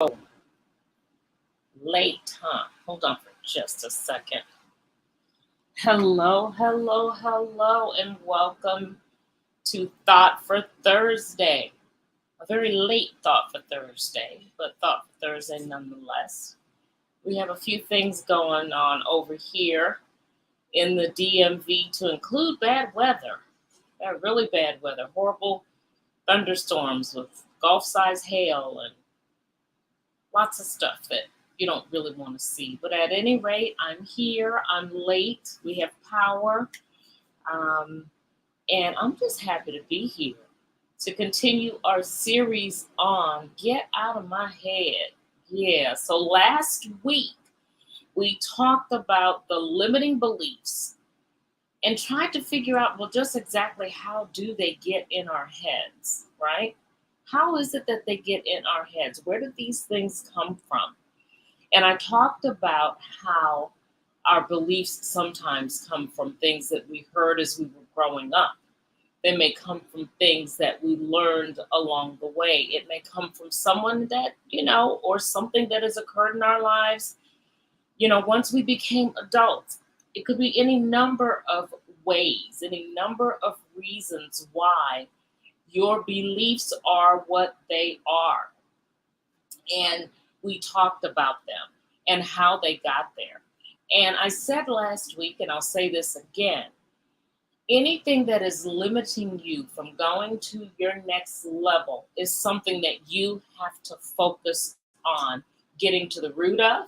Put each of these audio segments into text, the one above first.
Oh, late, huh? Hold on for just a second. Hello, hello, hello, and welcome to Thought for Thursday. A very late Thought for Thursday, but Thought for Thursday nonetheless. We have a few things going on over here in the DMV to include bad weather. Really bad weather, horrible thunderstorms with golf size hail and lots of stuff that you don't really want to see. But at any rate, I'm here. I'm late. We have power. Um, and I'm just happy to be here to continue our series on Get Out of My Head. Yeah, so last week we talked about the limiting beliefs and tried to figure out, well, just exactly how do they get in our heads, right? How is it that they get in our heads? Where did these things come from? And I talked about how our beliefs sometimes come from things that we heard as we were growing up. They may come from things that we learned along the way. It may come from someone that, or something that has occurred in our lives, once we became adults. It could be any number of ways, any number of reasons why your beliefs are what they are. And we talked about them and how they got there. And I said last week, and I'll say this again, anything that is limiting you from going to your next level is something that you have to focus on getting to the root of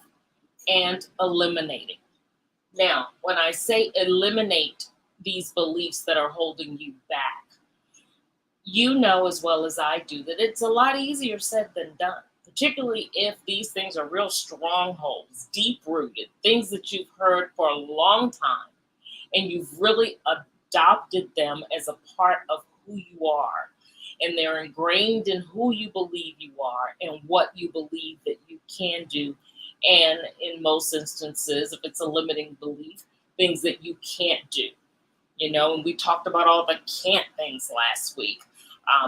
and eliminating. Now, when I say eliminate these beliefs that are holding you back, you know as well as I do that it's a lot easier said than done, particularly if these things are real strongholds, deep rooted, things that you've heard for a long time, and you've really adopted them as a part of who you are. And they're ingrained in who you believe you are and what you believe that you can do. And in most instances, if it's a limiting belief, things that you can't do. And we talked about all the can't things last week.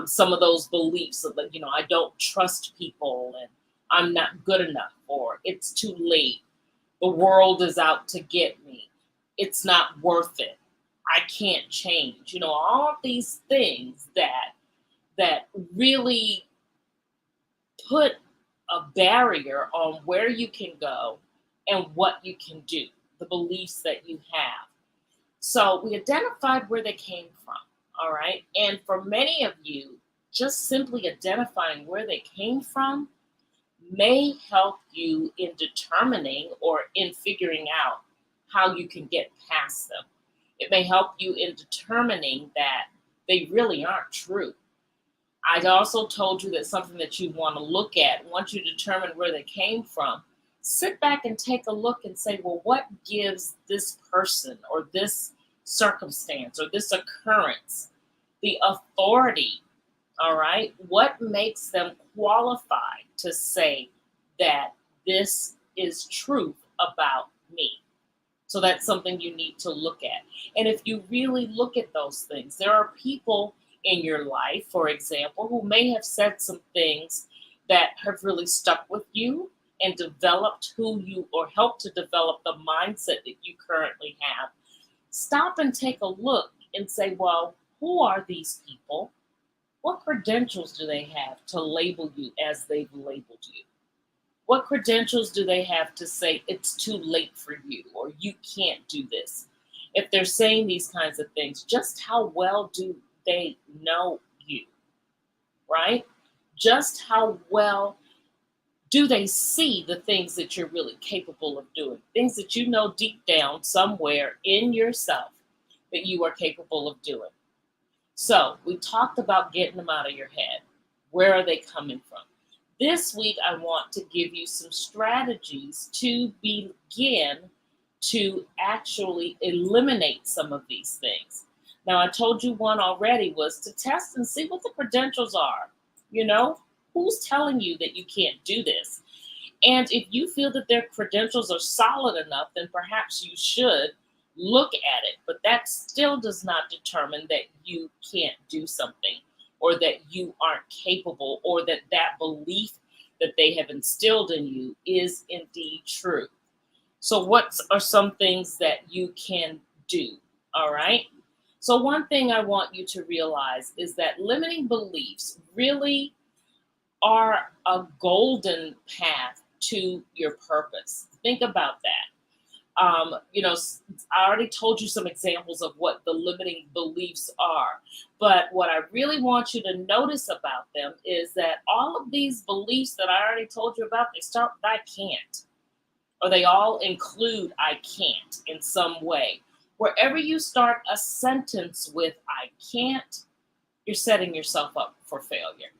Some of those beliefs of, I don't trust people and I'm not good enough, or it's too late. The world is out to get me. It's not worth it. I can't change. All of these things that really put a barrier on where you can go and what you can do, the beliefs that you have. So we identified where they came from, all right? And for many of you, just simply identifying where they came from may help you in determining or in figuring out how you can get past them. It may help you in determining that they really aren't true. I also told you that something that you want to look at, once you determine where they came from, sit back and take a look and say, well, what gives this person or this circumstance or this occurrence the authority, all right? What makes them qualified to say that this is truth about me? So that's something you need to look at. And if you really look at those things, there are people in your life, for example, who may have said some things that have really stuck with you and developed who you, or helped to develop the mindset that you currently have. Stop and take a look and say, well, who are these people? What credentials do they have to label you as they've labeled you? What credentials do they have to say it's too late for you or you can't do this? If they're saying these kinds of things, just how well do they know you, right? Just how well do they see the things that you're really capable of doing? Things that you know deep down somewhere in yourself that you are capable of doing. So we talked about getting them out of your head. Where are they coming from? This week, I want to give you some strategies to begin to actually eliminate some of these things. Now, I told you one already was to test and see what the credentials are. Who's telling you that you can't do this? And if you feel that their credentials are solid enough, then perhaps you should look at it. But that still does not determine that you can't do something, or that you aren't capable, or that belief that they have instilled in you is indeed true. So, what are some things that you can do? All right. So, one thing I want you to realize is that limiting beliefs really are a golden path to your purpose. Think about that. I already told you some examples of what the limiting beliefs are. But what I really want you to notice about them is that all of these beliefs that I already told you about, they start with I can't, or they all include I can't in some way. Wherever you start a sentence with I can't, you're setting yourself up for failure.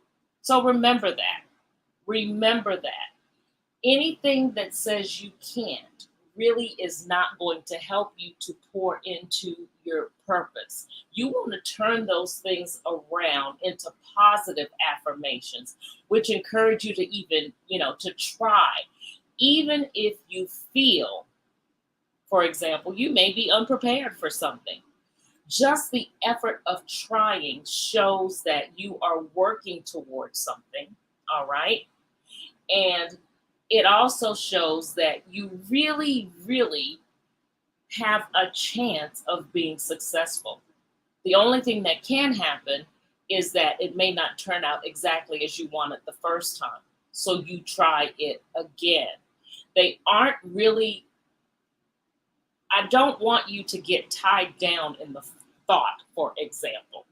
So remember that. Remember that. Anything that says you can't really is not going to help you to pour into your purpose. You want to turn those things around into positive affirmations, which encourage you to even, to try. Even if you feel, for example, you may be unprepared for something. Just the effort of trying shows that you are working towards something, all right? And it also shows that you really, really have a chance of being successful. The only thing that can happen is that it may not turn out exactly as you wanted the first time. So you try it again. They aren't really, I don't want you to get tied down in the thought, for example.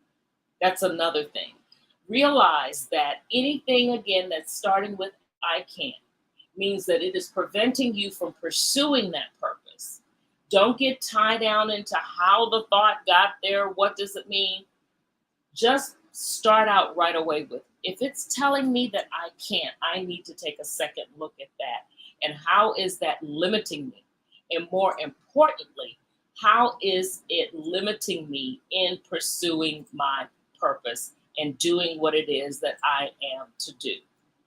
That's another thing. Realize that anything, again, that's starting with I can't means that it is preventing you from pursuing that purpose. Don't get tied down into how the thought got there. What does it mean? Just start out right away with, if it's telling me that I can't, I need to take a second look at that. And how is that limiting me? And more importantly, how is it limiting me in pursuing my purpose and doing what it is that I am to do?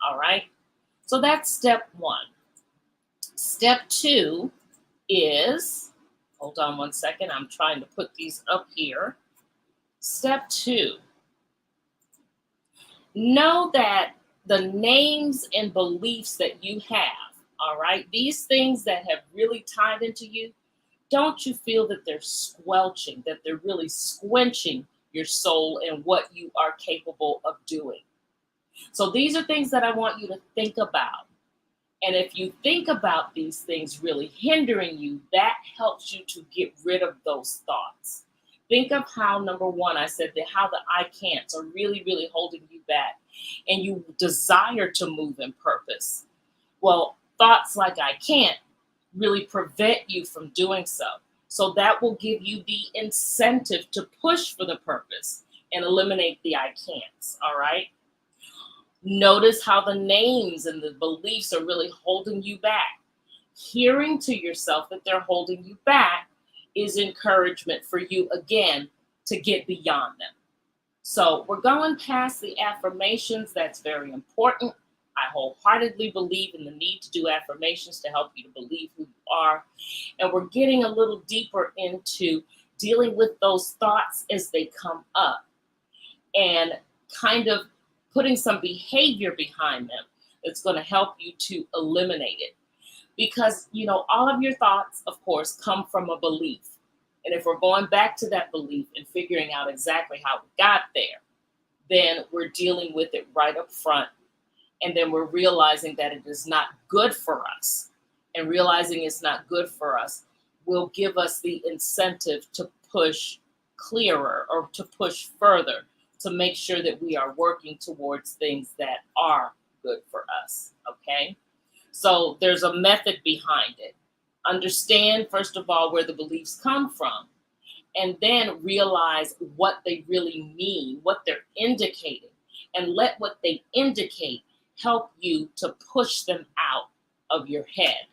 All right. So that's step one. Step two is, hold on one second, I'm trying to put these up here. Step two, know that the names and beliefs that you have, all right, these things that have really tied into you, don't you feel that they're squelching, that they're really squenching your soul and what you are capable of doing? So these are things that I want you to think about. And if you think about these things really hindering you, that helps you to get rid of those thoughts. Think of how, number one, I said that how the I can'ts are really, really holding you back. And you desire to move in purpose. Well, thoughts like I can't really prevent you from doing so. So that will give you the incentive to push for the purpose and eliminate the I can'ts, all right? Notice how the names and the beliefs are really holding you back. Hearing to yourself that they're holding you back is encouragement for you, again, to get beyond them. So we're going past the affirmations. That's very important. I wholeheartedly believe in the need to do affirmations to help you to believe who you are. And we're getting a little deeper into dealing with those thoughts as they come up and kind of putting some behavior behind them that's going to help you to eliminate it. Because, all of your thoughts, of course, come from a belief. And if we're going back to that belief and figuring out exactly how we got there, then we're dealing with it right up front. And then we're realizing that it is not good for us. And realizing it's not good for us will give us the incentive to push clearer or to push further, to make sure that we are working towards things that are good for us, okay? So there's a method behind it. Understand, first of all, where the beliefs come from, and then realize what they really mean, what they're indicating, and let what they indicate help you to push them out of your head.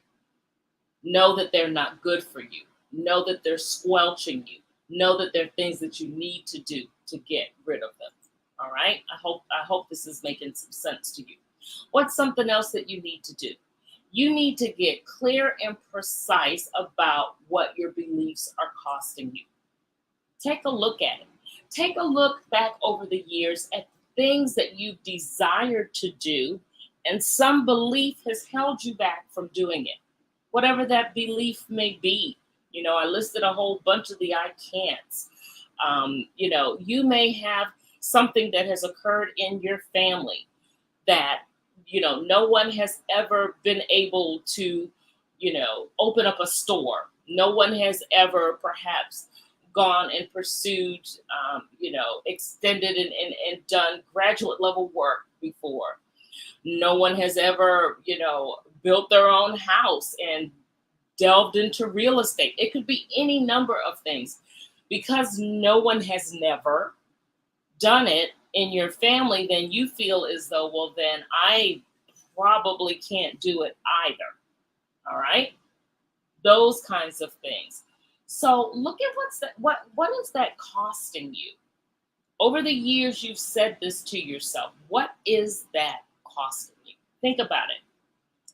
Know that they're not good for you. Know that they're squelching you. Know that they're things that you need to do to get rid of them. All right? I hope this is making some sense to you. What's something else that you need to do? You need to get clear and precise about what your beliefs are costing you. Take a look at it. Take a look back over the years at things that you've desired to do And some belief has held you back from doing it, whatever that belief may be. I listed a whole bunch of the I can'ts. You may have something that has occurred in your family that, no one has ever been able to, open up a store. No one has ever perhaps gone and pursued, extended and done graduate level work before. No one has ever, built their own house and delved into real estate. It could be any number of things. Because no one has never done it in your family, then you feel as though, well, then I probably can't do it either. All right? Those kinds of things. So look at what is that costing you? Over the years, you've said this to yourself. What is that costing you? Think about it.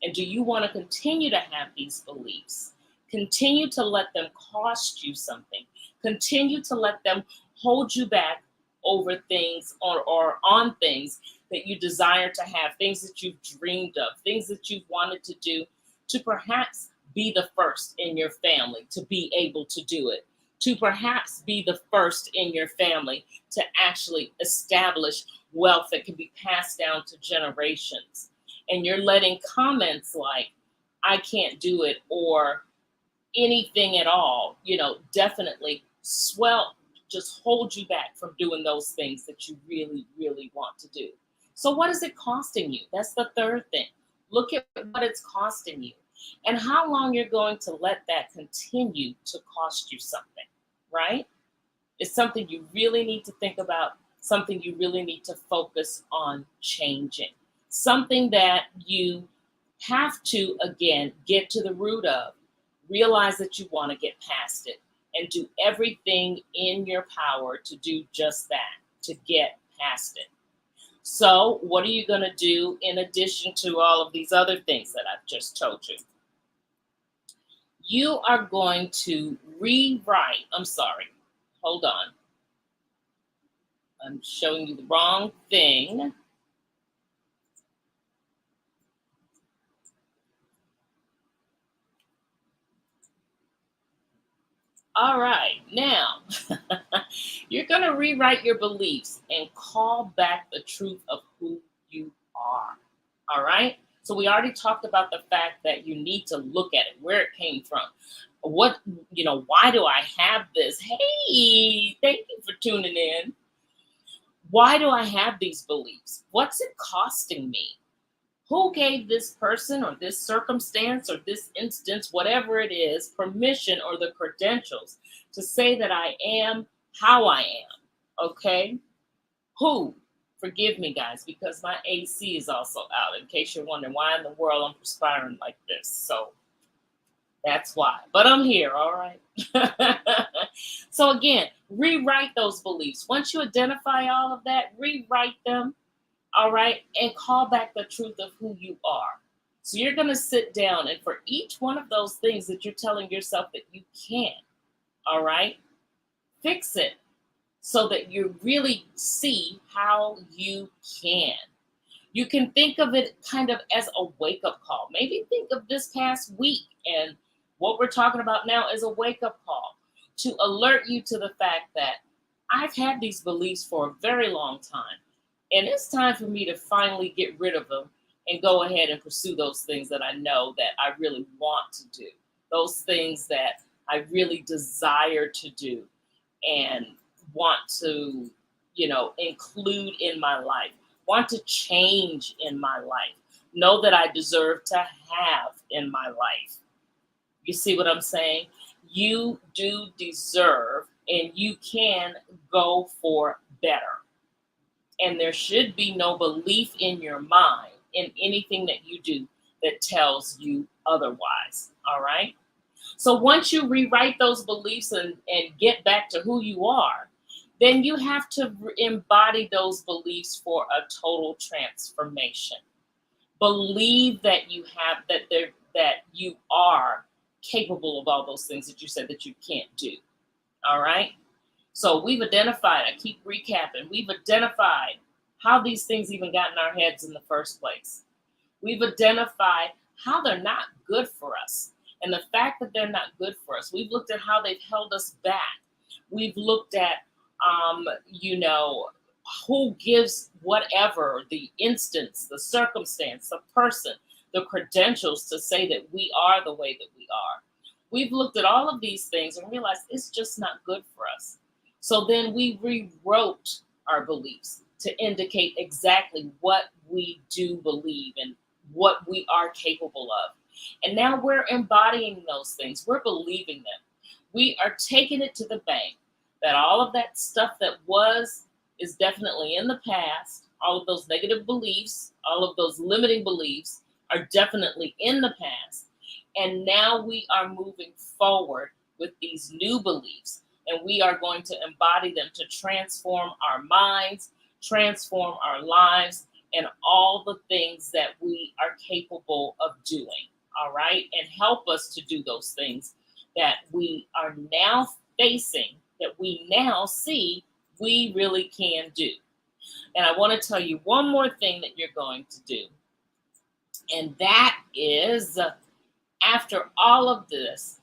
And do you want to continue to have these beliefs? Continue to let them cost you something. Continue to let them hold you back over things or on things that you desire to have, things that you've dreamed of, things that you've wanted to do, to perhaps be the first in your family to be able to do it, to perhaps be the first in your family to actually establish wealth that can be passed down to generations. And you're letting comments like, I can't do it, or anything at all, definitely just hold you back from doing those things that you really, really want to do. So what is it costing you? That's the third thing. Look at what it's costing you and how long you're going to let that continue to cost you something, right? It's something you really need to think about, something you really need to focus on changing, something that you have to, again, get to the root of, realize that you want to get past it, and do everything in your power to do just that, to get past it. So what are you going to do in addition to all of these other things that I've just told you? You are going to hold on. I'm showing you the wrong thing. All right, now you're going to rewrite your beliefs and call back the truth of who you are. All right. So we already talked about the fact that you need to look at it, where it came from. Why do I have this? Hey, thank you for tuning in. Why do I have these beliefs? What's it costing me? Who gave this person or this circumstance or this instance, whatever it is, permission or the credentials to say that I am how I am? Okay? Who? Forgive me, guys, because my AC is also out, in case you're wondering why in the world I'm perspiring like this. So that's why. But I'm here, all right? So again, rewrite those beliefs. Once you identify all of that, rewrite them, all right, and call back the truth of who you are. So you're going to sit down, and for each one of those things that you're telling yourself that you can't, all right, fix it so that you really see how you can. You can think of it kind of as a wake-up call. Maybe think of this past week and what we're talking about now as a wake-up call to alert you to the fact that I've had these beliefs for a very long time. And it's time for me to finally get rid of them and go ahead and pursue those things that I know that I really want to do, those things that I really desire to do and want to, include in my life, want to change in my life, know that I deserve to have in my life. You see what I'm saying? You do deserve, and you can go for better. And there should be no belief in your mind in anything that you do that tells you otherwise. All right. So once you rewrite those beliefs and get back to who you are, then you have to embody those beliefs for a total transformation. Believe that you have that you are capable of all those things that you said that you can't do. All right. So we've identified, I keep recapping, we've identified how these things even got in our heads in the first place. We've identified how they're not good for us. And the fact that they're not good for us, we've looked at how they've held us back. We've looked at, you know, who gives whatever, the instance, the circumstance, the person, the credentials to say that we are the way that we are. We've looked at all of these things and realized it's just not good for us. So then we rewrote our beliefs to indicate exactly what we do believe and what we are capable of. And now we're embodying those things. We're believing them. We are taking it to the bank that all of that stuff that was is definitely in the past. All of those negative beliefs, all of those limiting beliefs are definitely in the past. And now we are moving forward with these new beliefs. And we are going to embody them to transform our minds, transform our lives, and all the things that we are capable of doing. All right. And help us to do those things that we are now facing, that we now see we really can do. And I want to tell you one more thing that you're going to do. And that is, after all of this,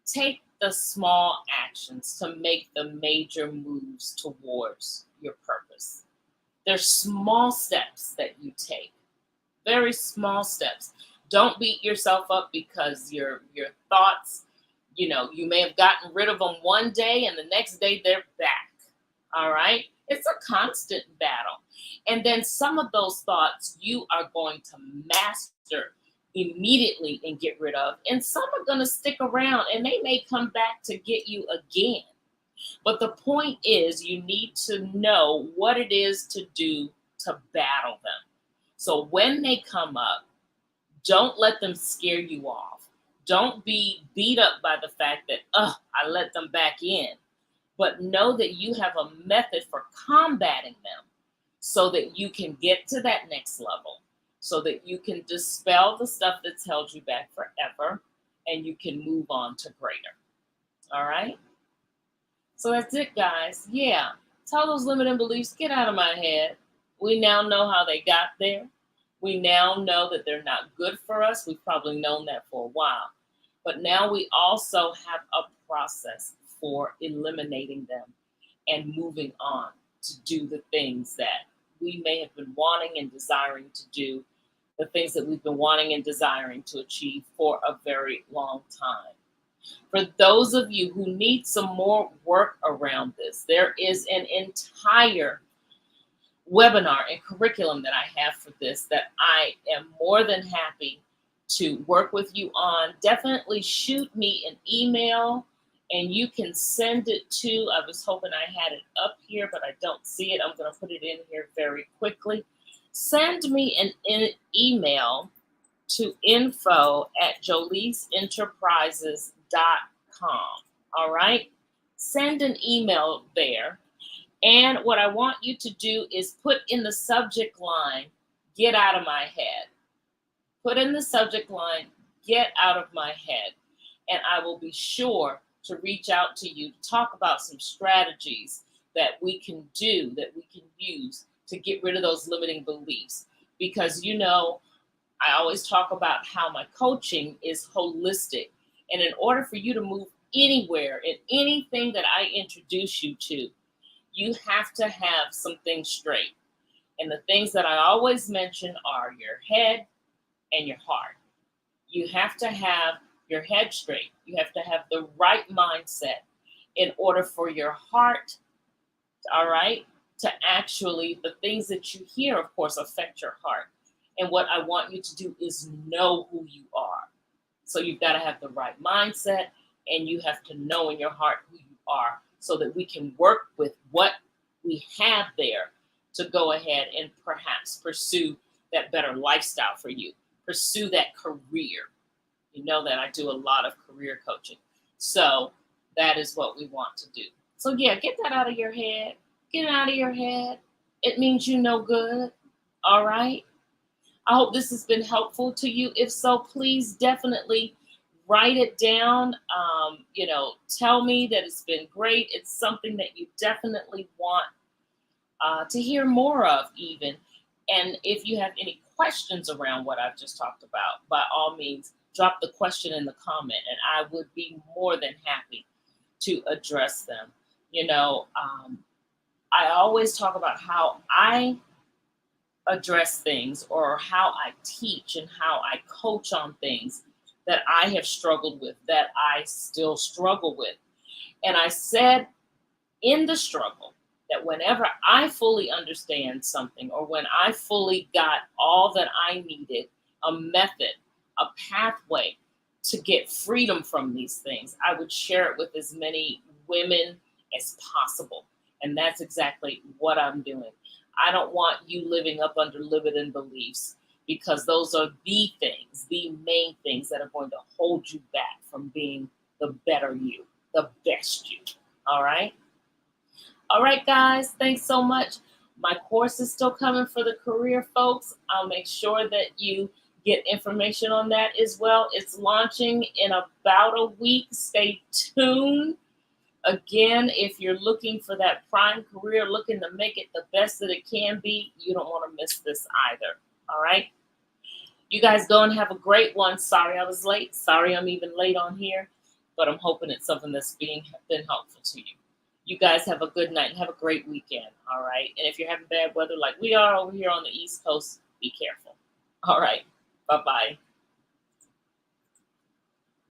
take the small actions to make the major moves towards your purpose. There's small steps that you take, very small steps. Don't beat yourself up because your thoughts, you know, you may have gotten rid of them one day and the next day they're back. All right. It's a constant battle. And then some of those thoughts you are going to master immediately and get rid of. And some are going to stick around and they may come back to get you again. But the point is, you need to know what it is to do to battle them. So when they come up, don't let them scare you off. Don't be beat up by the fact that, I let them back in. But know that you have a method for combating them so that you can get to that next level, so that you can dispel the stuff that's held you back forever and you can move on to greater. All right? So that's it, guys. Yeah. Tell those limiting beliefs, get out of my head. We now know how they got there. We now know that they're not good for us. We've probably known that for a while. But now we also have a process for eliminating them and moving on to do the things that we may have been wanting and desiring to do, the things that we've been wanting and desiring to achieve for a very long time. For those of you who need some more work around this, there is an entire webinar and curriculum that I have for this that I am more than happy to work with you on. Definitely shoot me an email and you can send it to, I was hoping I had it up here, but I don't see it. I'm going to put it in here very quickly. Send me an email to info@joleaseenterprises.com. All right? Send an email there. And what I want you to do is put in the subject line, get out of my head. Put in the subject line, get out of my head. And I will be sure to reach out to you to talk about some strategies that we can do, that we can use to get rid of those limiting beliefs. Because, you know, I always talk about how my coaching is holistic. And in order for you to move anywhere in anything that I introduce you to, you have to have some things straight. And the things that I always mention are your head and your heart. You have to have your head straight. You have to have the right mindset in order for your heart, all right, to actually, the things that you hear, of course, affect your heart. And what I want you to do is know who you are. So you've got to have the right mindset and you have to know in your heart who you are so that we can work with what we have there to go ahead and perhaps pursue that better lifestyle for you. Pursue that career. You know that I do a lot of career coaching. So that is what we want to do. So yeah, get that out of your head. Get it out of your head. It means you know good. All right. I hope this has been helpful to you. If so, please definitely write it down. Tell me that it's been great. It's something that you definitely want to hear more of even. And if you have any questions around what I've just talked about, by all means, drop the question in the comment, and I would be more than happy to address them. You know, I always talk about how I address things or how I teach and how I coach on things that I have struggled with, that I still struggle with. And I said in the struggle that whenever I fully understand something, or when I fully got all that I needed, a method, a pathway to get freedom from these things, I would share it with as many women as possible. And that's exactly what I'm doing. I don't want you living up under limiting beliefs, because those are the things, the main things that are going to hold you back from being the better you, the best you. All right? All right, guys, thanks so much. My course is still coming for the career folks. I'll make sure that you get information on that as well. It's launching in about a week. Stay tuned. Again, if you're looking for that prime career, looking to make it the best that it can be, you don't want to miss this either. All right? You guys go and have a great one. Sorry I was late. Sorry I'm even late on here, but I'm hoping it's something that's been helpful to you. You guys have a good night and have a great weekend. All right? And if you're having bad weather like we are over here on the East Coast, be careful. All right. Bye-bye.